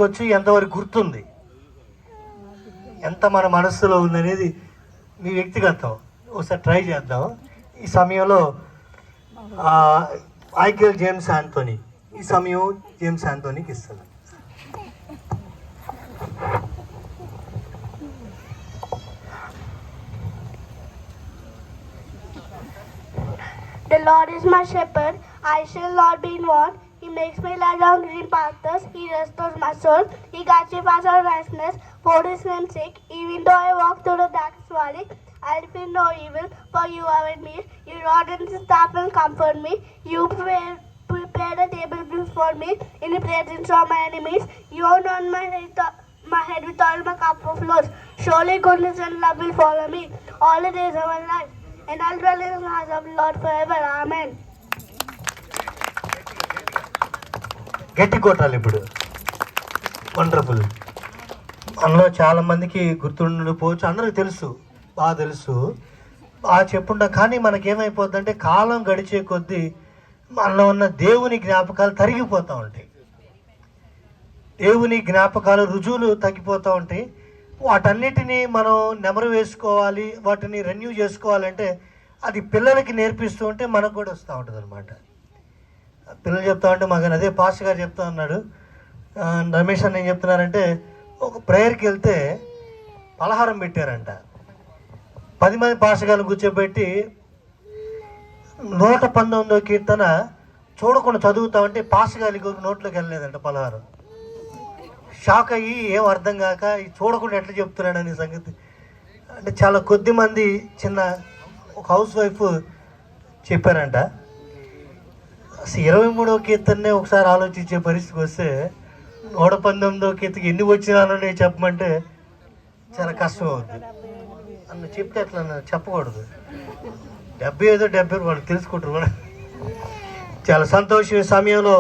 వచ్చి ఎంతవరకు గుర్తుంది, ఎంత మన మనస్సులో ఉందనేది మీ వ్యక్తిగతం. ఒకసారి ట్రై చేద్దాం. ఈ సమయంలో మైకేల్ జేమ్స్ ఆంథోనీ, ఈ సమయం జేమ్స్ ఆంథోనీకి ఇస్తాను. The Lord is my shepherd, I shall not be in want. He makes me lie down green pastures, He restores my soul. He guides me paths of righteousness for His name's sake. Even though I walk through the darkest valley, I'll fear no evil, for You are with me. Your rod and Your staff will comfort me. You prepare a table before me in the presence of my enemies. You anoint my head with oil, my cup overflows. Surely goodness and love will follow me all the days of my life, and I'll dwell in the house of the Lord forever. Amen. గట్టి కొట్టాలి ఇప్పుడు. Wonderful. మనలో చాలా మందికి గుర్తుండిపోవచ్చు, అందరికి తెలుసు, బాగా తెలుసు, బాగా చెప్పుంటాం. కానీ మనకేమైపోద్ది అంటే కాలం గడిచే కొద్దీ మనలో ఉన్న దేవుని జ్ఞాపకాలు తరిగిపోతూ ఉంటాయి. దేవుని జ్ఞాపకాలు రుజువులు తగ్గిపోతూ ఉంటాయి. వాటన్నిటినీ మనం నెమరు వేసుకోవాలి, వాటిని రెన్యూ చేసుకోవాలంటే అది పిల్లలకి నేర్పిస్తూ ఉంటే మనకు కూడా వస్తూ ఉంటుంది అనమాట. పిల్లలు చెప్తా ఉంటే మాకు అదే పాస్టర్ గారు చెప్తా ఉన్నాడు, రమేష్ అన్న ఏం చెప్తున్నారంటే, ఒక ప్రేయర్కి వెళ్తే పలహారం పెట్టారంట. 10 మంది పాస్టర్ గారిని కూర్చోబెట్టి 119వ కీర్తన చూడకుండా చదువుతామంటే పాస్టర్ గారికి నోట్లోకి వెళ్ళలేదంట పలహారం. షాక్ అయ్యి ఏం అర్థం కాక చూడకుండా ఎట్లా చెప్తున్నాడు అనే సంగతి. అంటే చాలా కొద్ది మంది చిన్న ఒక హౌస్ వైఫ్ చెప్పారంట. అసలు 23వ కీర్తనే ఒకసారి ఆలోచించే పరిస్థితికి వస్తే 119వ కీర్తకి ఎన్ని వచ్చినానో నేను చెప్పమంటే చాలా కష్టం అవుతుంది అన్న. చెప్తే అట్లా చెప్పకూడదు. 75 వాళ్ళు తెలుసుకుంటారు కూడా. చాలా సంతోషం. సమయంలో